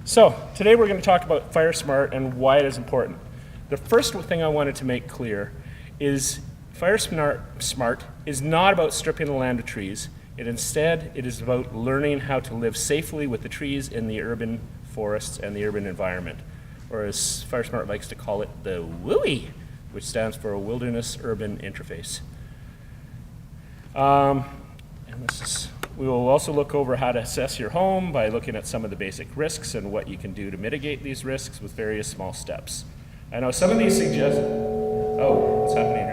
So today we're going to talk about FireSmart and why it is important. The first thing I wanted to make clear is FireSmart is not about stripping the land of trees. Instead, it is about learning how to live safely with the trees in the urban forests and the urban environment, or as FireSmart likes to call it, the WUI, which stands for Wilderness Urban Interface. We will also look over how to assess your home by looking at some of the basic risks and what you can do to mitigate these risks with various small steps. I know some of these suggest, oh, what's happening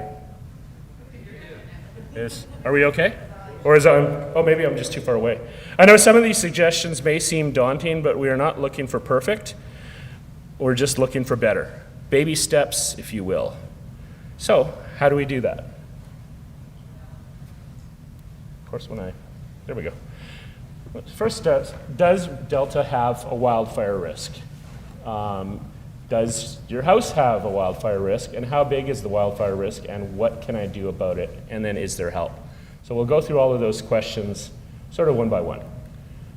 here? Are we okay? Or is oh, maybe I'm just too far away. I know some of these suggestions may seem daunting, but we are not looking for perfect. We're just looking for better. Baby steps, if you will. So, how do we do that? Of course, there we go. First, does Delta have a wildfire risk? Does your house have a wildfire risk? And how big is the wildfire risk? And what can I do about it? And then is there help? So we'll go through all of those questions sort of one by one.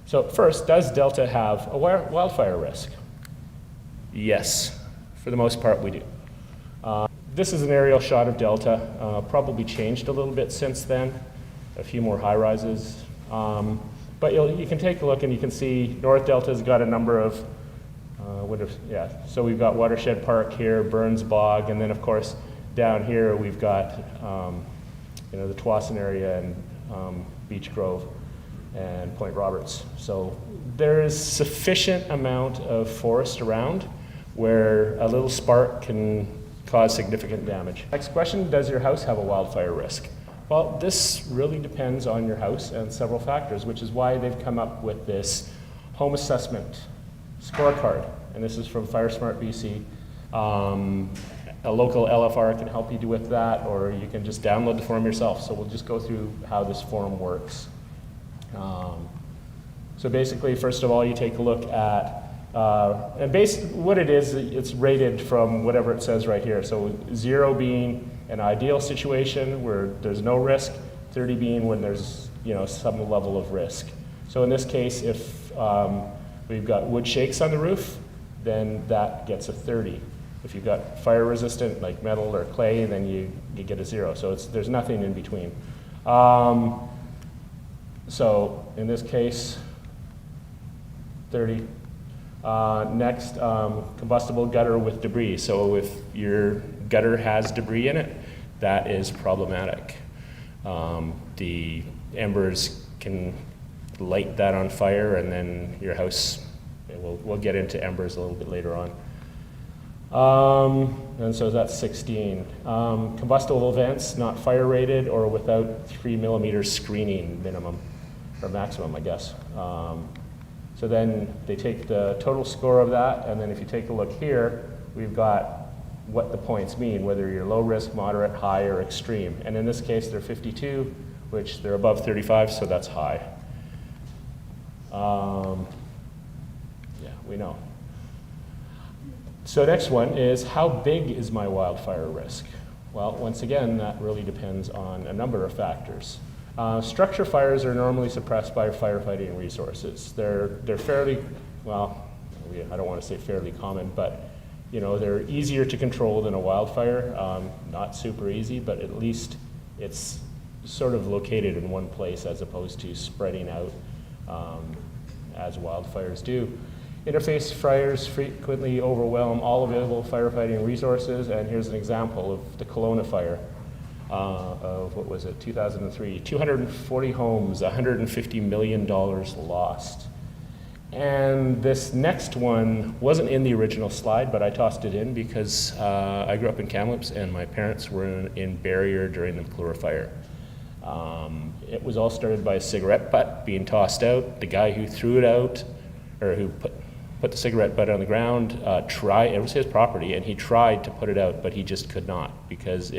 So first, does Delta have a wildfire risk? Yes, for the most part we do. This is an aerial shot of Delta, probably changed a little bit since then, a few more high-rises. But you can take a look and you can see North Delta's got a number of, so we've got Watershed Park here, Burns Bog, and then of course down here we've got the Tsawwassen area and Beech Grove and Point Roberts. So there is sufficient amount of forest around where a little spark can cause significant damage. Next question, does your house have a wildfire risk? Well, this really depends on your house and several factors, which is why they've come up with this home assessment scorecard. And this is from FireSmart BC. A local LFR can help you with that, or you can just download the form yourself. So we'll just go through how this form works. So basically, first of all, you take a look at, what it is, it's rated from whatever it says right here. So 0 being an ideal situation where there's no risk, 30 being when there's some level of risk. So in this case, if we've got wood shakes on the roof, then that gets a 30. If you've got fire resistant like metal or clay, then you get a 0. So there's nothing in between. So in this case, 30. Next, combustible gutter with debris. So if your gutter has debris in it, that is problematic. The embers can light that on fire, and then your house, we'll get into embers a little bit later on. And so that's 16. Combustible vents, not fire rated or without 3 millimeters screening minimum, or maximum, I guess. So then they take the total score of that, and then if you take a look here, we've got what the points mean, whether you're low risk, moderate, high, or extreme. And in this case, they're 52, which they're above 35, so that's high. Yeah, we know. So next one is, how big is my wildfire risk? Well, once again, that really depends on a number of factors. Structure fires are normally suppressed by firefighting resources. They're fairly, well, I don't want to say fairly common, but they're easier to control than a wildfire. Not super easy, but at least it's sort of located in one place as opposed to spreading out as wildfires do. Interface fires frequently overwhelm all available firefighting resources, and here's an example of the Kelowna fire. Of, what was it, 2003, 240 homes, $150 million lost. And this next one wasn't in the original slide, but I tossed it in because I grew up in Kamloops and my parents were in Barrier during the McClure fire. It was all started by a cigarette butt being tossed out. The guy who threw it out, or who put the cigarette butt on the ground, it was his property, and he tried to put it out, but he just could not because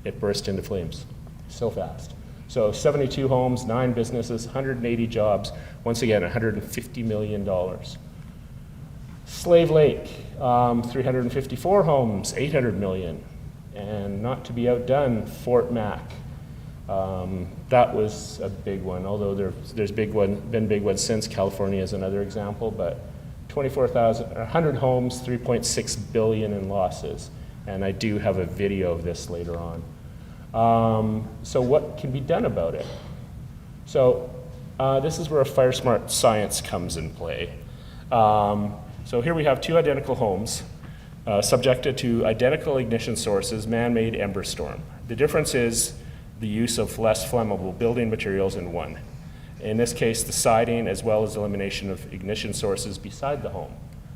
it burst into flames so fast. So 72 homes, 9 businesses, 180 jobs, once again, $150 million. Slave Lake, 354 homes, $800 million. And not to be outdone, Fort Mac. That was a big one, although there's been big ones since. California is another example, but 24,000, 100 homes, 3.6 billion in losses. And I do have a video of this later on. So what can be done about it? So this is where FireSmart science comes in play. So here we have two identical homes subjected to identical ignition sources, man-made ember storm. The difference is the use of less flammable building materials in one. In this case, the siding as well as elimination of ignition sources beside the home.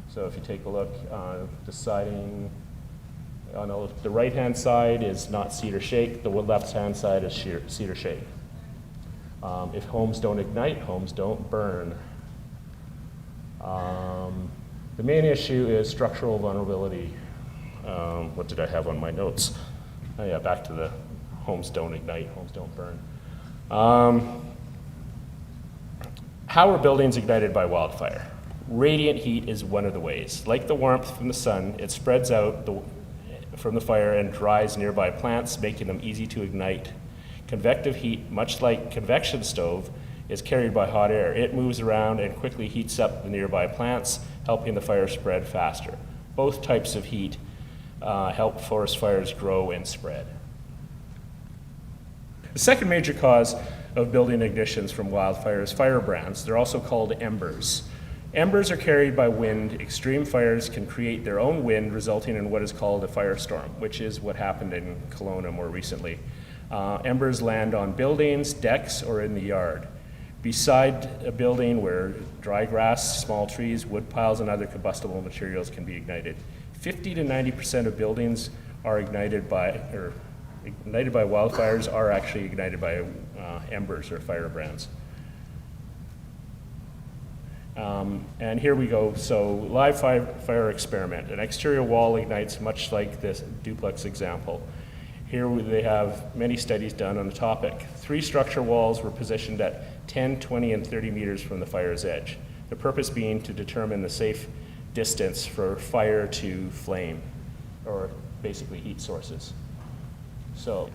So if you take a look, the siding on the right-hand side is not cedar shake, the left-hand side is cedar shake. If homes don't ignite, homes don't burn. The main issue is structural vulnerability. What did I have on my notes? Oh yeah, back to the homes don't ignite, homes don't burn. How are buildings ignited by wildfire? Radiant heat is one of the ways. Like the warmth from the sun, it spreads out from the fire and dries nearby plants, making them easy to ignite. Convective heat, much like convection stove, is carried by hot air. It moves around and quickly heats up the nearby plants, helping the fire spread faster. Both types of heat help forest fires grow and spread. The second major cause of building ignitions from wildfire is firebrands. They're also called embers. Embers are carried by wind. Extreme fires can create their own wind, resulting in what is called a firestorm, which is what happened in Kelowna more recently. Embers land on buildings, decks, or in the yard. Beside a building where dry grass, small trees, wood piles, and other combustible materials can be ignited. 50 to 90% of buildings are ignited by wildfires are actually ignited by embers or firebrands. And here we go. So live fire experiment. An exterior wall ignites much like this duplex example. Here they have many studies done on the topic. 3 structure walls were positioned at 10, 20, and 30 meters from the fire's edge. The purpose being to determine the safe distance for fire to flame, or basically heat sources. So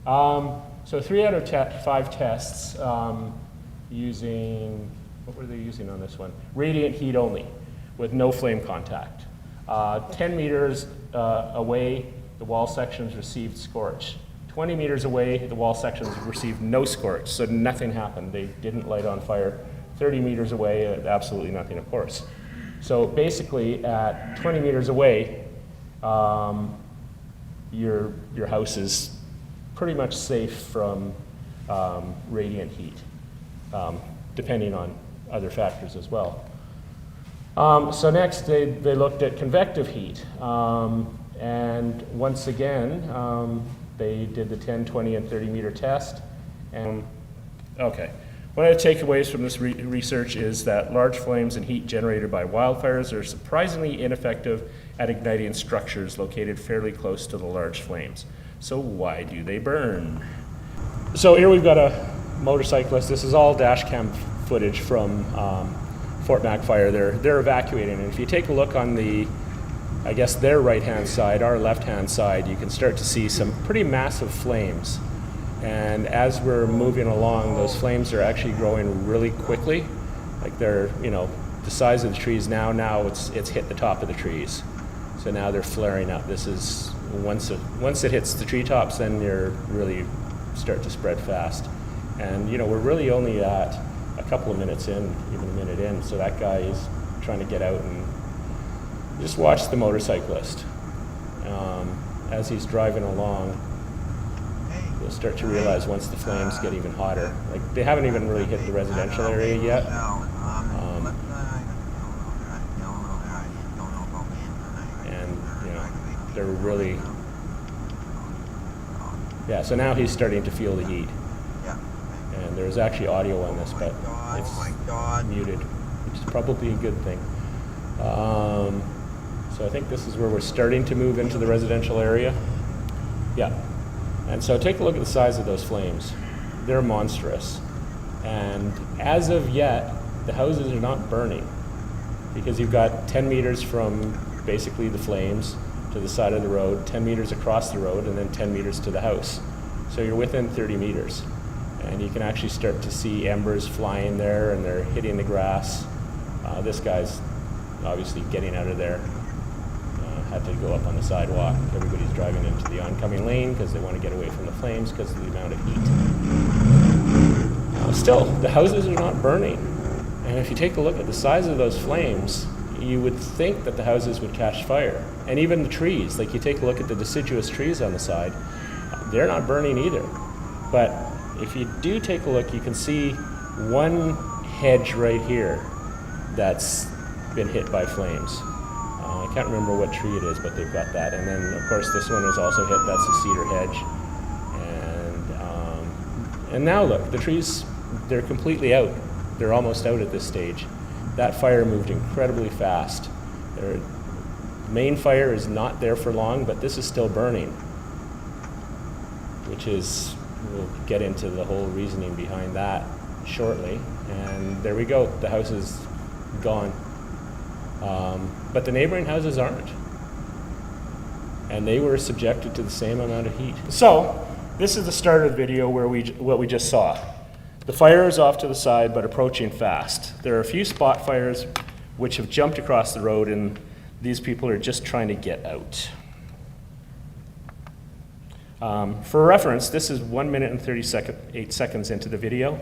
3 out of 5 tests using, what were they using on this one? Radiant heat only, with no flame contact. 10 meters away, the wall sections received scorch. 20 meters away, the wall sections received no scorch, so nothing happened. They didn't light on fire. 30 meters away, absolutely nothing, of course. So basically, at 20 meters away, your house is pretty much safe from radiant heat, depending on other factors as well. So next, they looked at convective heat. And once again, they did the 10, 20, and 30 meter test. And okay, one of the takeaways from this research is that large flames and heat generated by wildfires are surprisingly ineffective at igniting structures located fairly close to the large flames. So why do they burn? So here we've got a motorcyclist. This is all dash cam footage from Fort Mac fire. They're evacuating, and if you take a look on the, I guess their right-hand side, our left-hand side, you can start to see some pretty massive flames. And as we're moving along, those flames are actually growing really quickly. Like they're, the size of the trees now it's hit the top of the trees. So now they're flaring up. This is, once it hits the treetops, then you're really start to spread fast. And we're really only at a couple of minutes in, even a minute in, so that guy is trying to get out and just watch the motorcyclist. As he's driving along, you'll start to realize once the flames get even hotter. Like they haven't even really hit the residential area yet. And they're really, so now he's starting to feel the heat. And there's actually audio on this, but it's muted, which is probably a good thing. So I think this is where we're starting to move into the residential area. Yeah. And so take a look at the size of those flames. They're monstrous. And as of yet, the houses are not burning because you've got 10 meters from basically the flames to the side of the road, 10 meters across the road, and then 10 meters to the house. So you're within 30 meters. And you can actually start to see embers flying there, and they're hitting the grass. This guy's obviously getting out of there. Had to go up on the sidewalk. Everybody's driving into the oncoming lane because they want to get away from the flames because of the amount of heat. Still, the houses are not burning. And if you take a look at the size of those flames, you would think that the houses would catch fire. And even the trees, like you take a look at the deciduous trees on the side, they're not burning either. But if you do take a look, you can see one hedge right here that's been hit by flames. I can't remember what tree it is, but they've got that. And then, of course, this one was also hit. That's a cedar hedge. And now look, the trees, they're completely out. They're almost out at this stage. That fire moved incredibly fast. The main fire is not there for long, but this is still burning, which is, we'll get into the whole reasoning behind that shortly. And there we go, the house is gone. But the neighboring houses aren't. And they were subjected to the same amount of heat. So, this is the start of the video where what we just saw. The fire is off to the side, but approaching fast. There are a few spot fires which have jumped across the road, and these people are just trying to get out. For reference, this is 1 minute and 38 seconds into the video.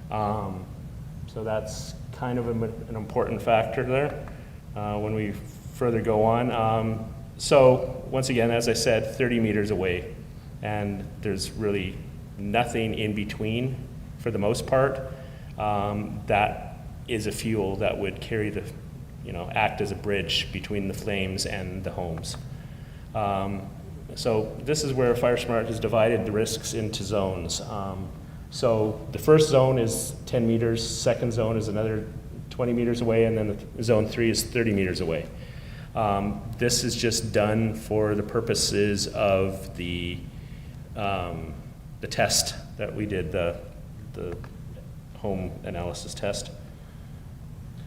So that's kind of an important factor there when we further go on. So once again, as I said, 30 meters away, and there's really nothing in between for the most part. That is a fuel that would carry the, act as a bridge between the flames and the homes. So this is where FireSmart has divided the risks into zones. So the first zone is 10 meters, second zone is another 20 meters away, and then the zone 3 is 30 meters away. This is just done for the purposes of the test that we did, the home analysis test.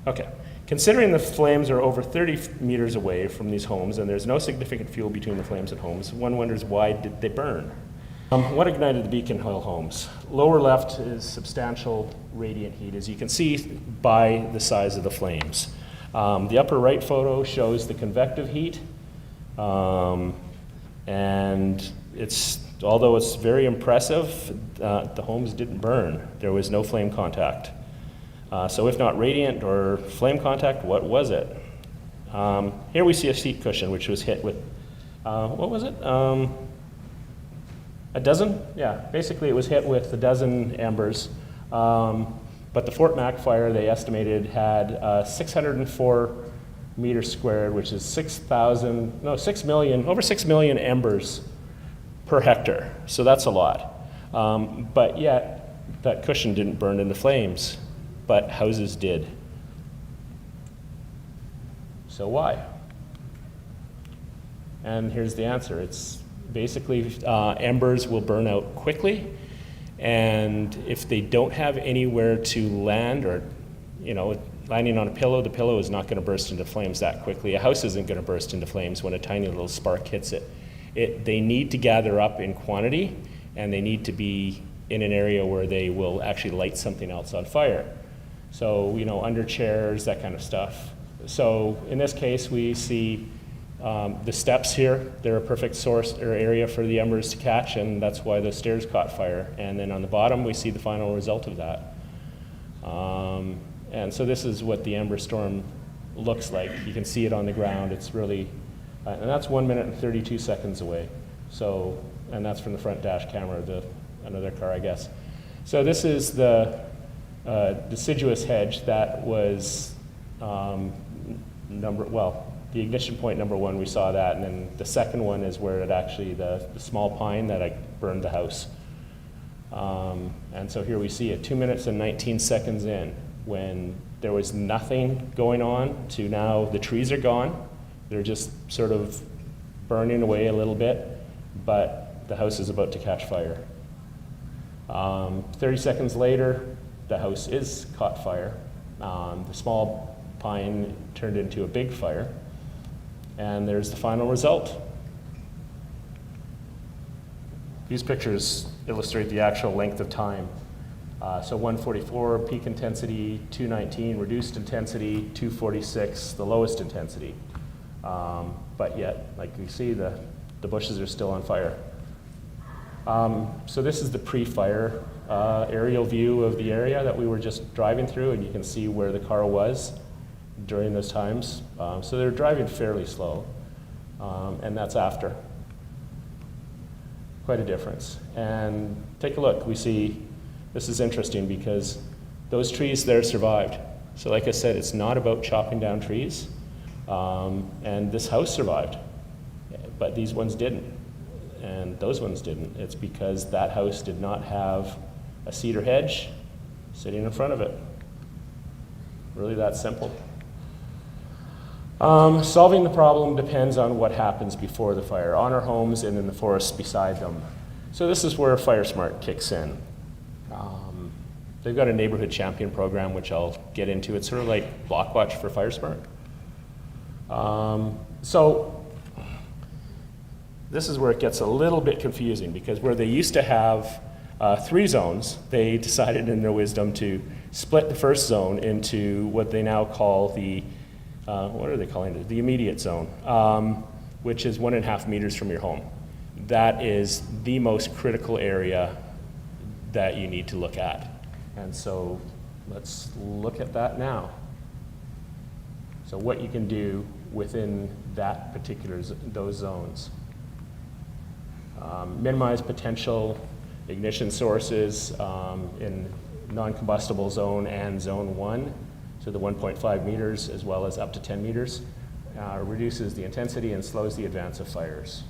Okay, considering the flames are over 30 meters away from these homes and there's no significant fuel between the flames and homes, one wonders, why did they burn? What ignited the Beacon Hill homes? Lower left is substantial radiant heat, as you can see by the size of the flames. The upper right photo shows the convective heat, and although it's very impressive, the homes didn't burn. There was no flame contact. So if not radiant or flame contact, what was it? Here we see a seat cushion which was hit with, what was it? A dozen? Yeah, basically it was hit with a dozen embers. But the Fort Mac fire, they estimated, had 604 meters squared, which is over 6 million embers per hectare. So that's a lot. But yet, that cushion didn't burn in the flames, but houses did. So why? And here's the answer. It's basically embers will burn out quickly, and if they don't have anywhere to land, or landing on a pillow, the pillow is not going to burst into flames that quickly. A house isn't going to burst into flames when a tiny little spark hits it. They need to gather up in quantity, and they need to be in an area where they will actually light something else on fire. So, under chairs, that kind of stuff. So in this case, we see the steps here. They're a perfect source or area for the embers to catch, and that's why the stairs caught fire. And then on the bottom, we see the final result of that. And so this is what the ember storm looks like. You can see it on the ground. It's really, and that's 1 minute and 32 seconds away. So, and that's from the front dash camera of another car, I guess. So this is the deciduous hedge that was the ignition point number 1, we saw that, and then the second one is where it actually, the small pine that burned the house. And so here we see it, 2 minutes and 19 seconds in, when there was nothing going on, to now the trees are gone. They're just sort of burning away a little bit, but the house is about to catch fire. 30 seconds later, the house is caught fire. The small pine turned into a big fire, and there's the final result. These pictures illustrate the actual length of time So 144 peak intensity, 219 reduced intensity, 246 the lowest intensity. But yet, like we see, the bushes are still on fire. So this is the pre-fire aerial view of the area that we were just driving through, and you can see where the car was during those times. So they're driving fairly slow, and that's after. Quite a difference. And take a look, we see, this is interesting because those trees there survived. So like I said, it's not about chopping down trees, and this house survived, but these ones didn't, and those ones didn't. It's because that house did not have a cedar hedge sitting in front of it. Really that simple. Solving the problem depends on what happens before the fire, on our homes and in the forests beside them. So this is where FireSmart kicks in. They've got a neighborhood champion program, which I'll get into. It's sort of like Blockwatch for FireSmart. So this is where it gets a little bit confusing, because where they used to have 3 zones, they decided in their wisdom to split the first zone into what they now call the, what are they calling it? The immediate zone, which is 1.5 meters from your home. That is the most critical area that you need to look at. And so let's look at that now. So what you can do within that particular, those zones. Minimize potential ignition sources in non-combustible zone and zone 1, so the 1.5 meters as well as up to 10 meters. Reduces the intensity and slows the advance of fires.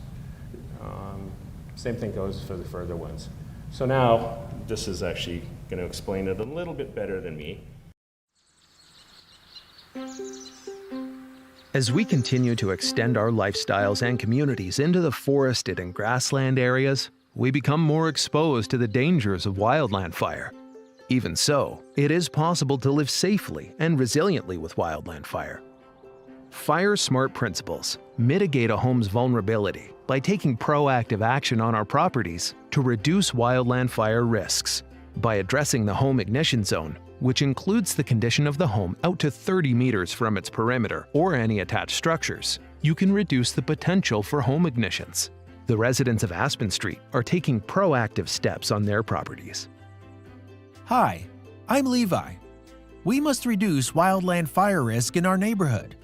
Same thing goes for the further ones. So now, this is actually going to explain it a little bit better than me. As we continue to extend our lifestyles and communities into the forested and grassland areas, we become more exposed to the dangers of wildland fire. Even so, it is possible to live safely and resiliently with wildland fire. FireSmart principles mitigate a home's vulnerability by taking proactive action on our properties to reduce wildland fire risks. By addressing the home ignition zone, which includes the condition of the home out to 30 meters from its perimeter or any attached structures, you can reduce the potential for home ignitions. The residents of Aspen Street are taking proactive steps on their properties. Hi, I'm Levi. We must reduce wildland fire risk in our neighborhood.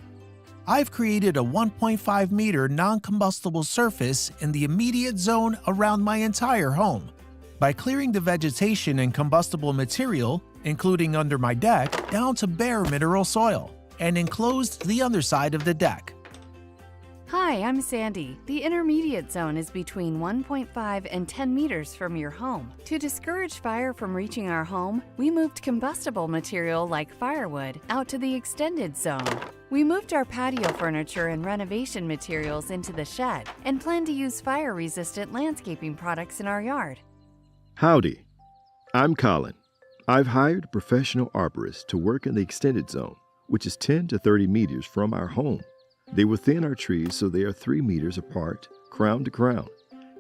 I've created a 1.5 meter non-combustible surface in the immediate zone around my entire home. By clearing the vegetation and combustible material, including under my deck, down to bare mineral soil, and enclosed the underside of the deck. Hi, I'm Sandy. The intermediate zone is between 1.5 and 10 meters from your home. To discourage fire from reaching our home, we moved combustible material like firewood out to the extended zone. We moved our patio furniture and renovation materials into the shed and plan to use fire-resistant landscaping products in our yard. Howdy, I'm Colin. I've hired a professional arborist to work in the extended zone, which is 10 to 30 meters from our home. They will thin our trees so they are 3 meters apart, crown to crown,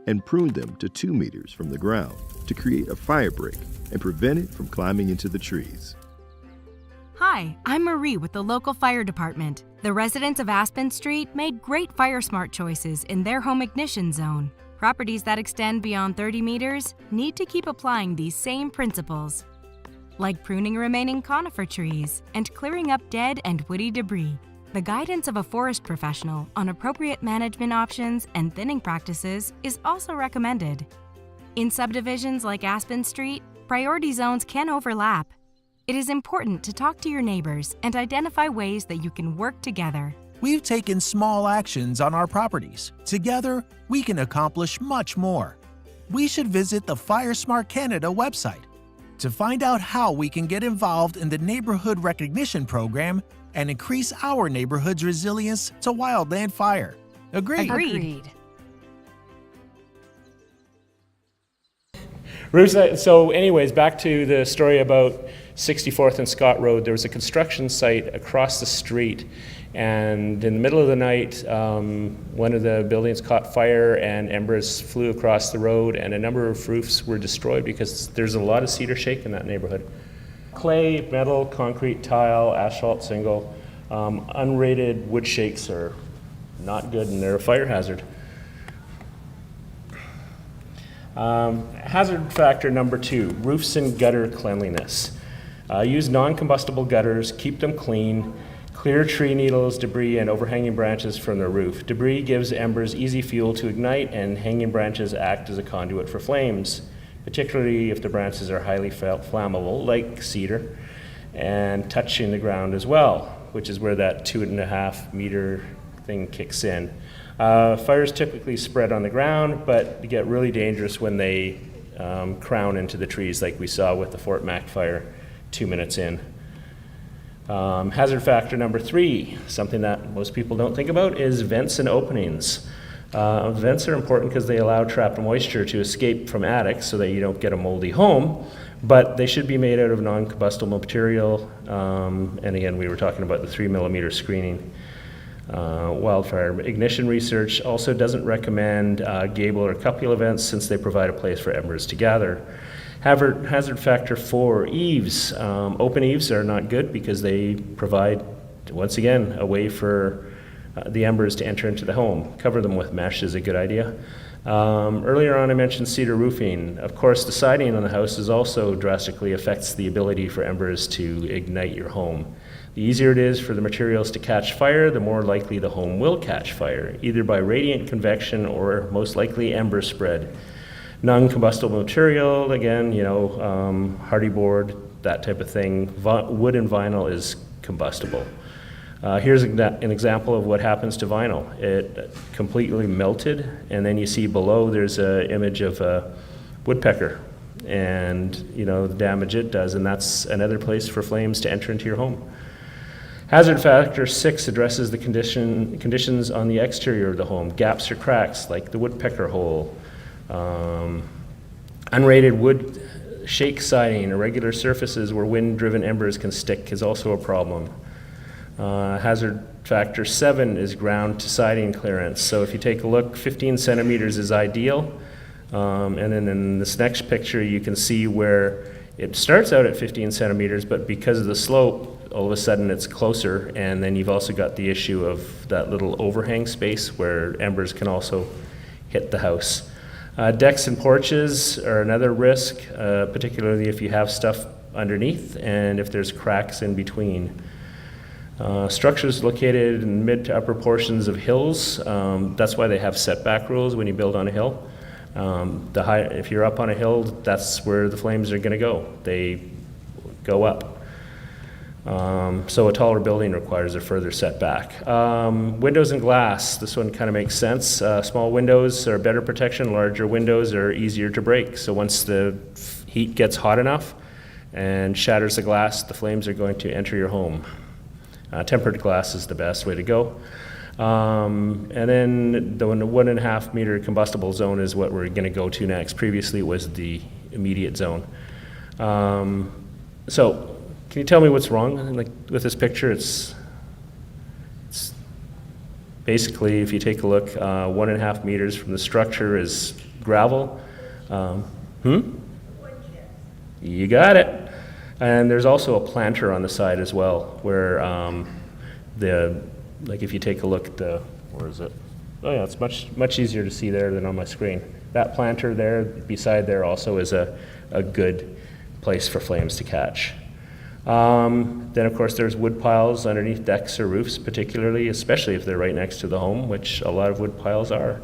and prune them to 2 meters from the ground to create a fire break and prevent it from climbing into the trees. Hi, I'm Marie with the local fire department. The residents of Aspen Street made great FireSmart choices in their home ignition zone. Properties that extend beyond 30 meters need to keep applying these same principles, like pruning remaining conifer trees and clearing up dead and woody debris. The guidance of a forest professional on appropriate management options and thinning practices is also recommended. In subdivisions like Aspen Street, priority zones can overlap. It is important to talk to your neighbors and identify ways that you can work together. We've taken small actions on our properties. Together, we can accomplish much more. We should visit the FireSmart Canada website to find out how we can get involved in the Neighborhood Recognition Program and increase our neighborhood's resilience to wildland fire. Agreed? Agreed. So anyways, back to the story about 64th and Scott Road. There was a construction site across the street, and in the middle of the night, one of the buildings caught fire and embers flew across the road, and a number of roofs were destroyed because there's a lot of cedar shake in that neighborhood. Clay, metal, concrete, tile, asphalt, shingle, unrated wood shakes are not good, and they're a fire hazard. Hazard factor number 2, roofs and gutter cleanliness. Use non-combustible gutters, keep them clean, clear tree needles, debris, and overhanging branches from the roof. Debris gives embers easy fuel to ignite, and hanging branches act as a conduit for flames, particularly if the branches are highly flammable, like cedar, and touching the ground as well, which is where that 2.5 meter thing kicks in. Fires typically spread on the ground, but get really dangerous when they crown into the trees, like we saw with the Fort Mac fire 2 minutes in. Hazard factor number 3, something that most people don't think about, is vents and openings. Vents are important because they allow trapped moisture to escape from attics so that you don't get a moldy home, but they should be made out of non-combustible material. And again, we were talking about the 3mm screening. Wildfire ignition research also doesn't recommend gable or cupola vents since they provide a place for embers to gather. Hazard factor 4, eaves. Open eaves are not good because they provide, once again, a way for the embers to enter into the home. Cover them with mesh is a good idea. Earlier on I mentioned cedar roofing. Of course, the siding on the house also drastically affects the ability for embers to ignite your home. The easier it is for the materials to catch fire, the more likely the home will catch fire, either by radiant convection or most likely ember spread. Non-combustible material, again, hardy board, that type of thing. Wood and vinyl is combustible. Here's an example of what happens to vinyl. It completely melted, and then you see below there's an image of a woodpecker, and the damage it does, and that's another place for flames to enter into your home. Hazard factor 6 addresses the conditions on the exterior of the home. Gaps or cracks, like the woodpecker hole. Unrated wood shake siding, irregular surfaces where wind-driven embers can stick is also a problem. Hazard factor 7 is ground to siding clearance. So if you take a look, 15 centimeters is ideal. And then in this next picture, you can see where it starts out at 15 centimeters, but because of the slope, all of a sudden it's closer, and then you've also got the issue of that little overhang space where embers can also hit the house. Decks and porches are another risk, particularly if you have stuff underneath and if there's cracks in between. Structures located in mid to upper portions of hills, that's why they have setback rules when you build on a hill. If you're up on a hill, that's where the flames are going to go. They go up. So a taller building requires a further setback. Windows and glass, this one kind of makes sense. Small windows are better protection, larger windows are easier to break. So once the heat gets hot enough and shatters the glass, the flames are going to enter your home. Tempered glass is the best way to go. And then the 1.5 meter combustible zone is what we're going to go to next. Previously it was the immediate zone. So can you tell me what's wrong with this picture? It's basically, if you take a look, 1.5 meters from the structure is gravel. You got it. And there's also a planter on the side as well, where if you take a look at where is it? Oh yeah, it's much easier to see there than on my screen. That planter there, beside there also is a good place for flames to catch. Then of course there's wood piles underneath decks or roofs, particularly, especially if they're right next to the home, which a lot of wood piles are.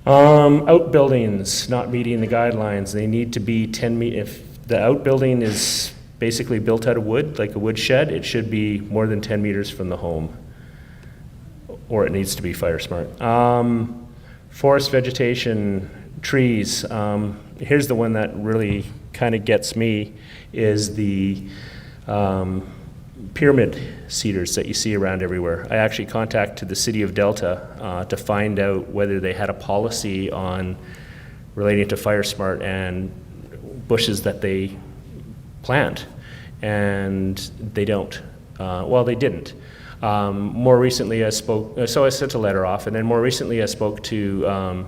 Outbuildings not meeting the guidelines. They need to be 10 meters. If the outbuilding is basically built out of wood, like a wood shed, it should be more than 10 meters from the home, or it needs to be FireSmart. Forest vegetation, trees. Here's the one that really kind of gets me, is the pyramid cedars that you see around everywhere. I actually contacted the city of Delta to find out whether they had a policy on relating to FireSmart and bushes that they plant, and they don't. Well, they didn't. More recently, I sent a letter off, and then more recently I spoke to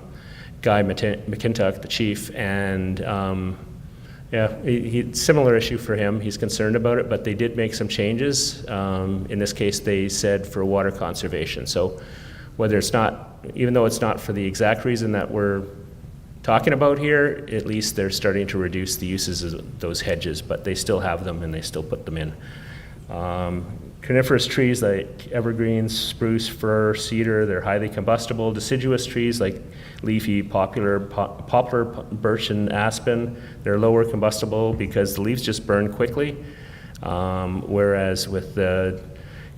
Guy McIntosh, the chief, and similar issue for him. He's concerned about it, but they did make some changes. In this case, they said for water conservation. So whether it's not, even though it's not for the exact reason that we're talking about here, at least they're starting to reduce the uses of those hedges, but they still have them and they still put them in. Coniferous trees like evergreens, spruce, fir, cedar, they're highly combustible. Deciduous trees like leafy, poplar, birch, and aspen, they're lower combustible because the leaves just burn quickly. Whereas with the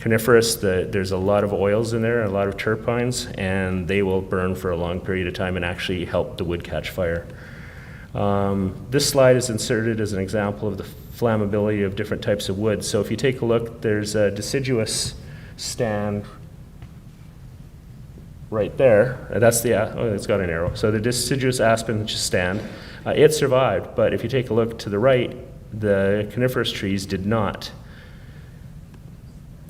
coniferous, there's a lot of oils in there, a lot of terpenes, and they will burn for a long period of time and actually help the wood catch fire. This slide is inserted as an example of the flammability of different types of wood. So if you take a look, there's a deciduous stand right there. That's the, it's got an arrow. So the deciduous aspen stand, it survived, but if you take a look to the right, the coniferous trees did not.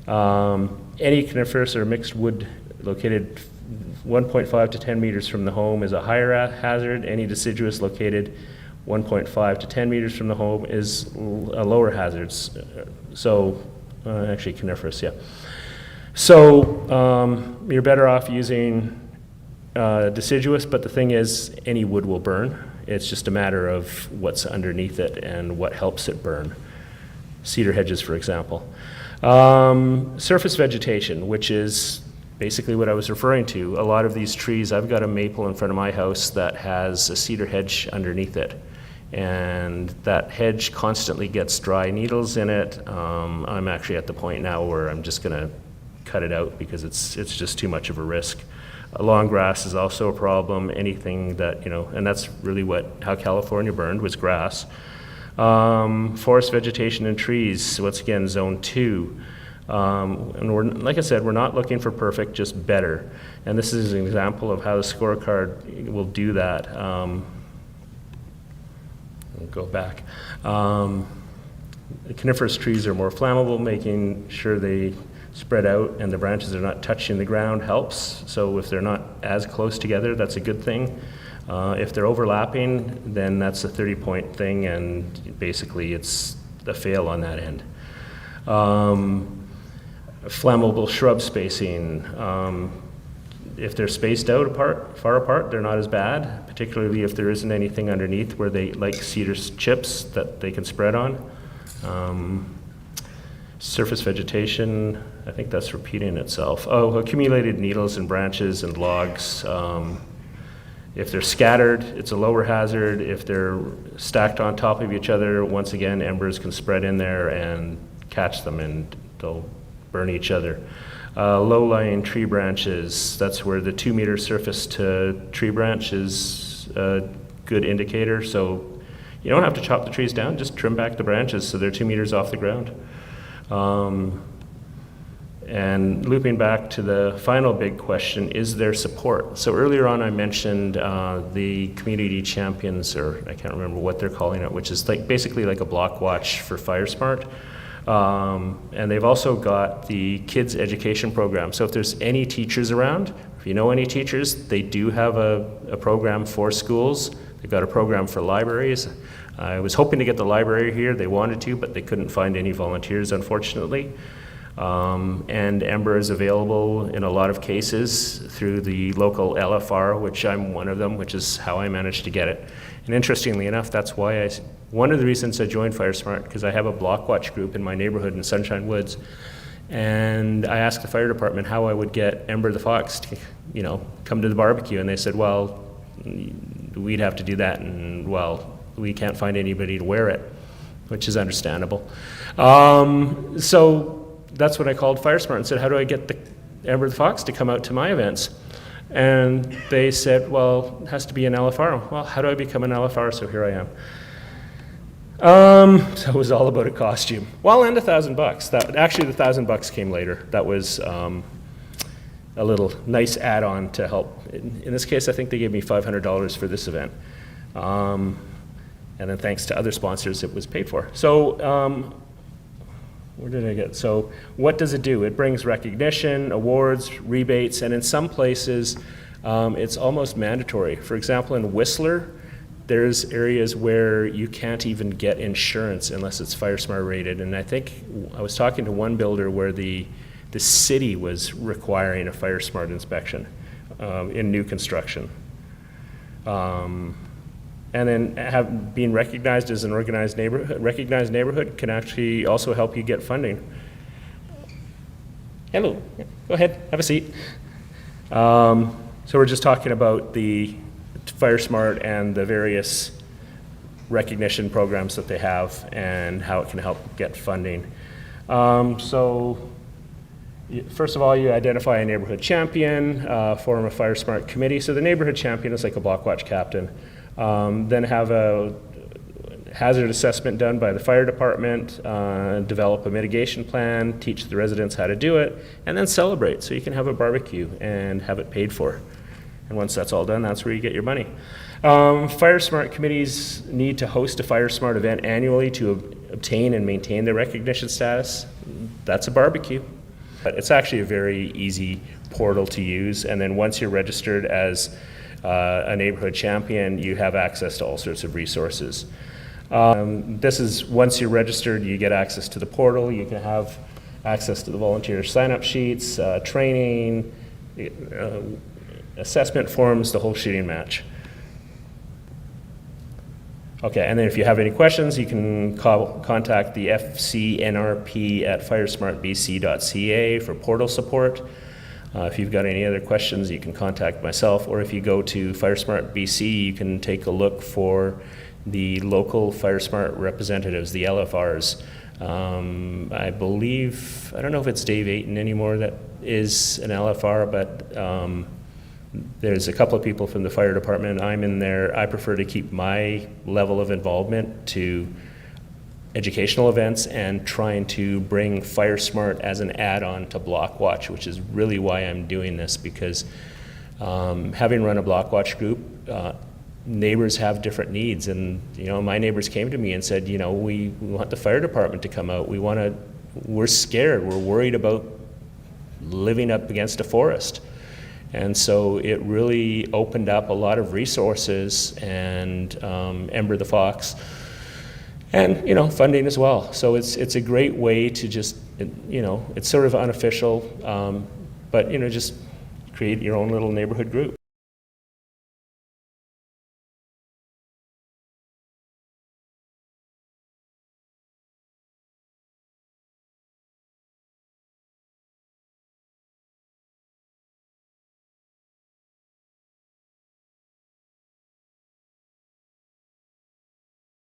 Any coniferous or mixed wood located 1.5 to 10 meters from the home is a higher hazard. Any deciduous located 1.5 to 10 meters from the home is a lower hazard. So, actually coniferous, yeah. So, you're better off using deciduous, but the thing is, any wood will burn. It's just a matter of what's underneath it and what helps it burn. Cedar hedges, for example. Surface vegetation, which is basically what I was referring to. A lot of these trees, I've got a maple in front of my house that has a cedar hedge underneath it. And that hedge constantly gets dry needles in it. I'm actually at the point now where I'm just gonna cut it out because it's just too much of a risk. Long grass is also a problem. Anything that, and that's really how California burned, was grass. Forest vegetation and trees, once again, zone 2. And like I said, we're not looking for perfect, just better. And this is an example of how the scorecard will do that. I'll go back. The coniferous trees are more flammable, making sure they spread out and the branches are not touching the ground helps. So if they're not as close together, that's a good thing. If they're overlapping, then that's a 30-point thing, and basically it's a fail on that end. Flammable shrub spacing. If they're spaced out far apart, they're not as bad, particularly if there isn't anything underneath where they, like cedar chips, that they can spread on. Surface vegetation, I think that's repeating itself. Accumulated needles and branches and logs. If they're scattered, it's a lower hazard. If they're stacked on top of each other, once again, embers can spread in there and catch them and they'll burn each other. Low-lying tree branches, that's where the 2-meter surface to tree branch is a good indicator. So you don't have to chop the trees down, just trim back the branches so they're 2 meters off the ground. And looping back to the final big question, is there support? So earlier on I mentioned the community champions, or I can't remember what they're calling it, which is basically like a block watch for FireSmart. And they've also got the kids education program. So if there's any teachers around, if you know any teachers, they do have a program for schools. They've got a program for libraries. I was hoping to get the library here. They wanted to, but they couldn't find any volunteers, unfortunately. And Ember is available in a lot of cases through the local LFR, which I'm one of them, which is how I managed to get it. And interestingly enough, that's why one of the reasons I joined FireSmart, because I have a block watch group in my neighborhood in Sunshine Woods. And I asked the fire department how I would get Ember the Fox to, come to the barbecue. And they said, well, we'd have to do that. And well, we can't find anybody to wear it, which is understandable. So that's when I called FireSmart and said, how do I get the Ember the Fox to come out to my events? And they said, well, it has to be an LFR. Well, how do I become an LFR? So here I am. So it was all about a costume. Well, and $1,000. Actually, the $1,000 came later. That was a little nice add-on to help. In this case, I think they gave me $500 for this event. And then thanks to other sponsors, it was paid for. So where did I get? So what does it do? It brings recognition, awards, rebates, and in some places, it's almost mandatory. For example, in Whistler, there's areas where you can't even get insurance unless it's FireSmart rated. And I think I was talking to one builder where the city was requiring a FireSmart inspection in new construction. And then being recognized as an recognized neighborhood can actually also help you get funding. Hello, go ahead, have a seat. So we're just talking about the FireSmart and the various recognition programs that they have and how it can help get funding. So first of all, you identify a neighborhood champion, form a FireSmart committee. So the neighborhood champion is like a block watch captain. Then have a hazard assessment done by the fire department, develop a mitigation plan, teach the residents how to do it, and then celebrate. So you can have a barbecue and have it paid for. And once that's all done, that's where you get your money. FireSmart committees need to host a FireSmart event annually to obtain and maintain their recognition status. That's a barbecue. But it's actually a very easy portal to use, and then once you're registered as a neighborhood champion, you have access to all sorts of resources. This is, once you're registered, you get access to the portal, you can have access to the volunteer sign-up sheets, training, assessment forms, the whole shooting match. Okay, and then if you have any questions, you can contact the FCNRP at firesmartbc.ca for portal support. If you've got any other questions, you can contact myself, or if you go to FireSmart BC, you can take a look for the local FireSmart representatives, the LFRs. I believe, I don't know if it's Dave Ayton anymore that is an LFR, but there's a couple of people from the fire department. I'm in there. I prefer to keep my level of involvement to educational events and trying to bring FireSmart as an add-on to Blockwatch, which is really why I'm doing this, because having run a Blockwatch group, neighbors have different needs, and my neighbors came to me and said, we want the fire department to come out. We're scared. We're worried about living up against a forest. And so it really opened up a lot of resources, and Ember the Fox, and funding as well. So it's a great way to just it's sort of unofficial, but just create your own little neighborhood group.